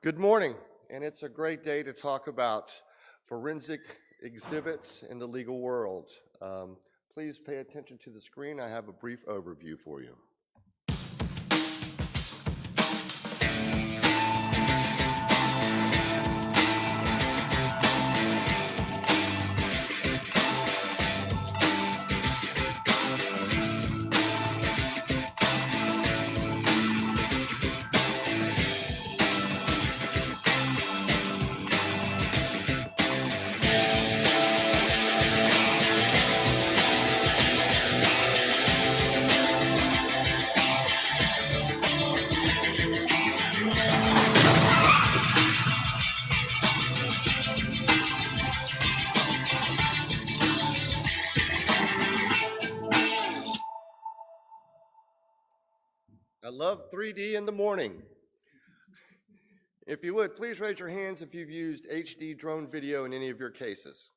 Good morning, and it's a great day to talk about forensic exhibits in the legal world. Please pay attention to the screen. I have a brief overview for you. I love 3D in the morning. If you would, please raise your hands if you've used HD drone video in any of your cases.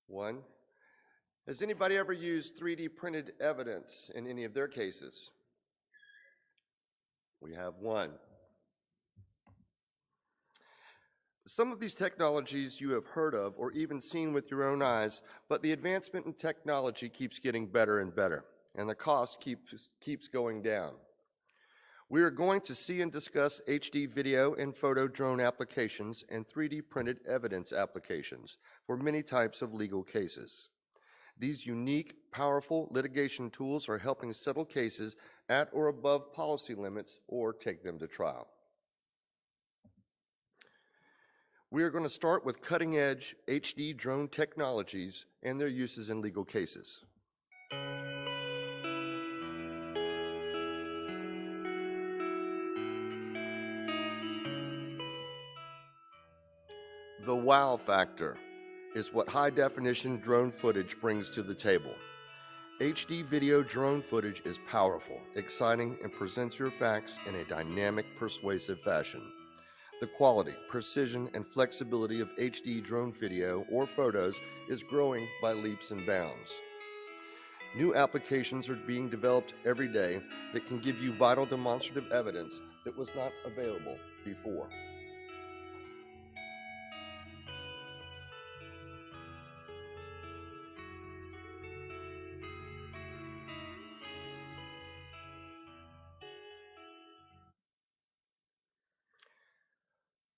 One. Has anybody ever used 3D printed evidence in any of their cases? We have one. Some of these technologies you have heard of or even seen with your own eyes, but the advancement in technology keeps getting better and better, and the cost keeps going down. We are going to see and discuss HD video and photo drone applications and 3D printed evidence applications for many types of legal cases. These unique, powerful litigation tools are helping settle cases at or above policy limits or take them to trial. We are going to start with cutting-edge HD drone technologies and their uses in legal cases. The wow factor is what high-definition drone footage brings to the table. HD video drone footage is powerful, exciting, and presents your facts in a dynamic, persuasive fashion. The quality, precision, and flexibility of HD drone video or photos is growing by leaps and bounds. New applications are being developed every day that can give you vital demonstrative evidence that was not available before.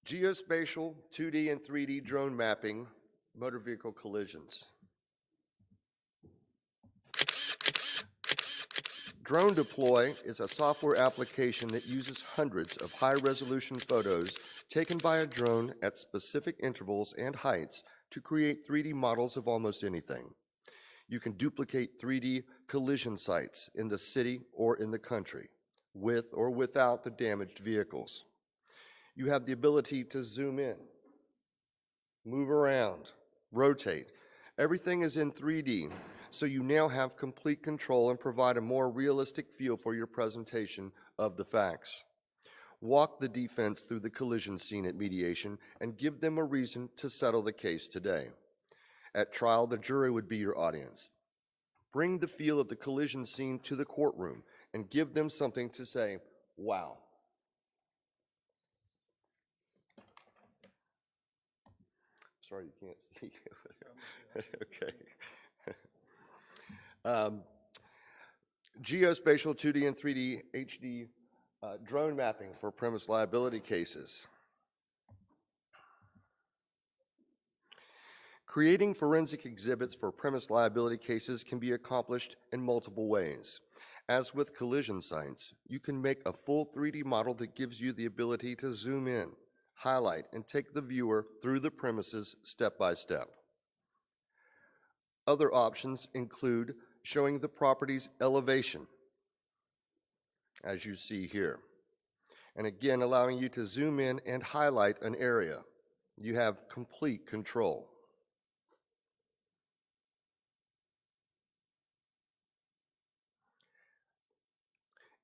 Geospatial, 2D and 3D drone mapping, motor vehicle collisions. Drone Deploy is a software application that uses hundreds of high-resolution photos taken by a drone at specific intervals and heights to create 3D models of almost anything. You can duplicate 3D collision sites in the city or in the country, with or without the damaged vehicles. You have the ability to zoom in, move around, rotate. Everything is in 3D, so you now have complete control and provide a more realistic feel for your presentation of the facts. Walk the defense through the collision scene at mediation and give them a reason to settle the case today. At trial, the jury would be your audience. Bring the feel of the collision scene to the courtroom and give them something to say, wow. Sorry, you can't see. Okay. Geospatial 2D and 3D HD drone mapping for premise liability cases. Creating forensic exhibits for premise liability cases can be accomplished in multiple ways. As with collision sites, you can make a full 3D model that gives you the ability to zoom in, highlight, and take the viewer through the premises step by step. Other options include showing the property's elevation, as you see here, and again allowing you to zoom in and highlight an area. You have complete control.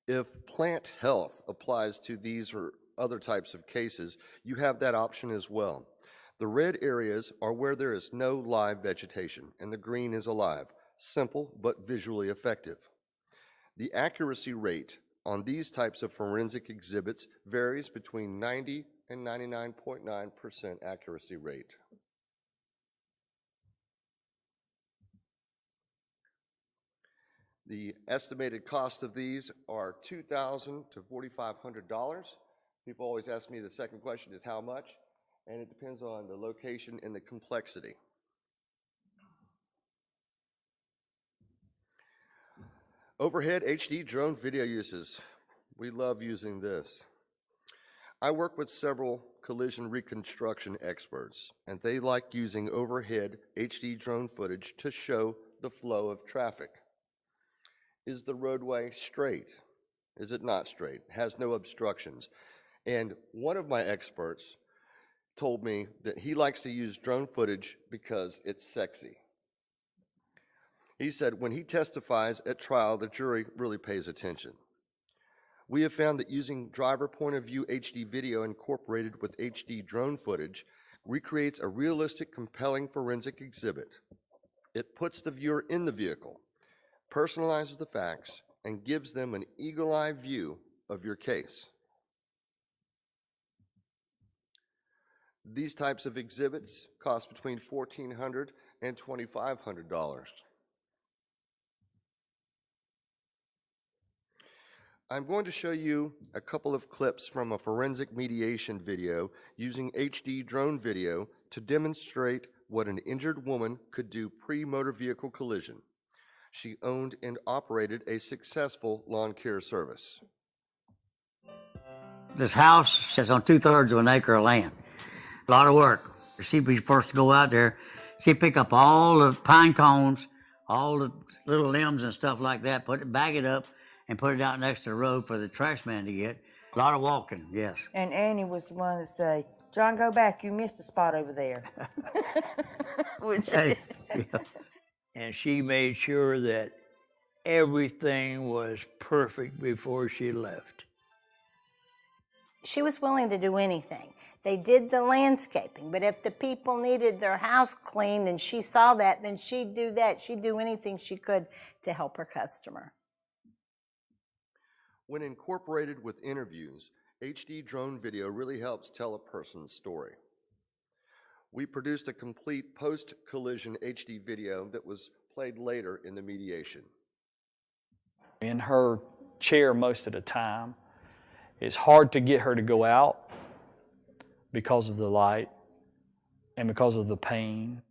If plant health applies to these or other types of cases, you have that option as well. The red areas are where there is no live vegetation, and the green is alive. Simple, but visually effective. The accuracy rate on these types of forensic exhibits varies between 90 and 99.9% accuracy rate. The estimated cost of these are $2,000 to $4,500. People always ask me the second question is how much, and it depends on the location and the complexity. Overhead HD drone video uses. We love using this. I work with several collision reconstruction experts, and they like using overhead HD drone footage to show the flow of traffic. Is the roadway straight? Is it not straight? Has no obstructions? And one of my experts told me that he likes to use drone footage because it's sexy. He said when he testifies at trial, the jury really pays attention. We have found that using driver point of view HD video incorporated with HD drone footage recreates a realistic, compelling forensic exhibit. It puts the viewer in the vehicle, personalizes the facts, and gives them an eagle-eye view of your case. These types of exhibits cost between $1,400 and $2,500. I'm going to show you a couple of clips from a forensic mediation video using HD drone video to demonstrate what an injured woman could do pre-motor vehicle collision. She owned and operated a successful lawn care service. This house sits on 2/3 of an acre of land. A lot of work. She'd be first to go out there. She'd pick up all the pine cones, all the little limbs and stuff like that, bag it up, and put it out next to the road for the trash man to get. A lot of walking, yes. And Annie was the one that say, "John, go back. You missed a spot over there." Hey, yeah. And she made sure that everything was perfect before she left. She was willing to do anything. They did the landscaping, but if the people needed their house cleaned and she saw that, then she'd do that. She'd do anything she could to help her customer. When incorporated with interviews, HD drone video really helps tell a person's story. We produced a complete post-collision HD video that was played later in the mediation. In her chair most of the time, it's hard to get her to go out because of the light and because of the pain.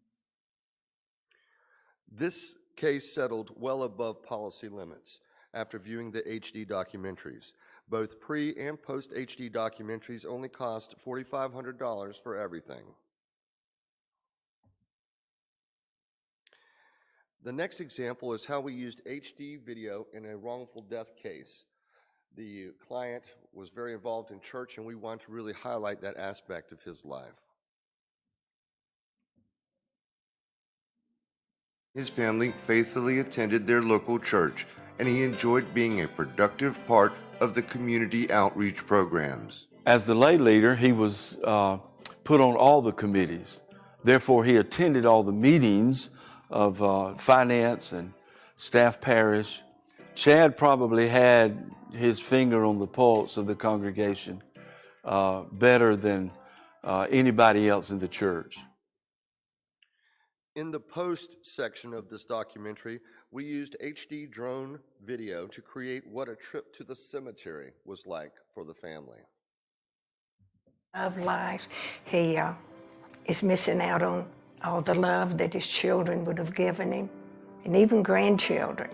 This case settled well above policy limits after viewing the HD documentaries. Both pre- and post-HD documentaries only cost $4,500 for everything. The next example is how we used HD video in a wrongful death case. The client was very involved in church, and we want to really highlight that aspect of his life. His family faithfully attended their local church, and he enjoyed being a productive part of the community outreach programs. As the lay leader, he was put on all the committees. Therefore, he attended all the meetings of finance and staff parish. Chad probably had his finger on the pulse of the congregation better than anybody else in the church. In the post section of this documentary, we used HD drone video to create what a trip to the cemetery was like for the family. Of life, he is missing out on all the love that his children would have given him, and even grandchildren.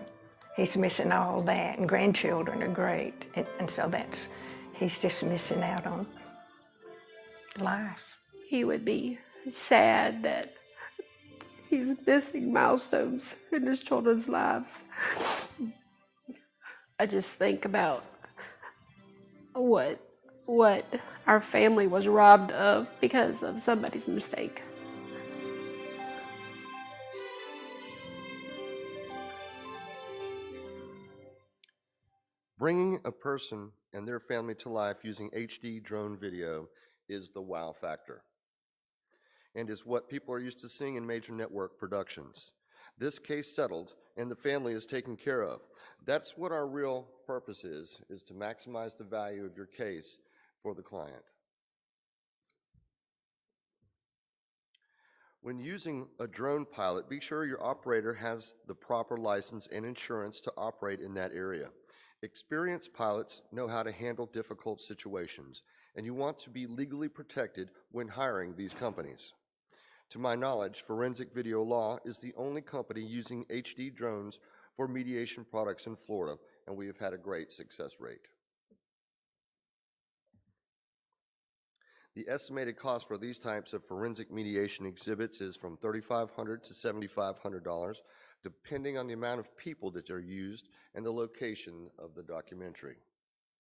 He's missing all that, and grandchildren are great, and so he's just missing out on life. He would be sad that he's missing milestones in his children's lives. I just think about what our family was robbed of because of somebody's mistake. Bringing a person and their family to life using HD drone video is the wow factor, and is what people are used to seeing in major network productions. This case settled and the family is taken care of. That's what our real purpose is to maximize the value of your case for the client. When using a drone pilot, be sure your operator has the proper license and insurance to operate in that area. Experienced pilots know how to handle difficult situations, and you want to be legally protected when hiring these companies. To my knowledge, Forensic Video Law is the only company using HD drones for mediation products in Florida, and we have had a great success rate. The estimated cost for these types of forensic mediation exhibits is from $3,500 to $7,500, depending on the amount of people that are used and the location of the documentary.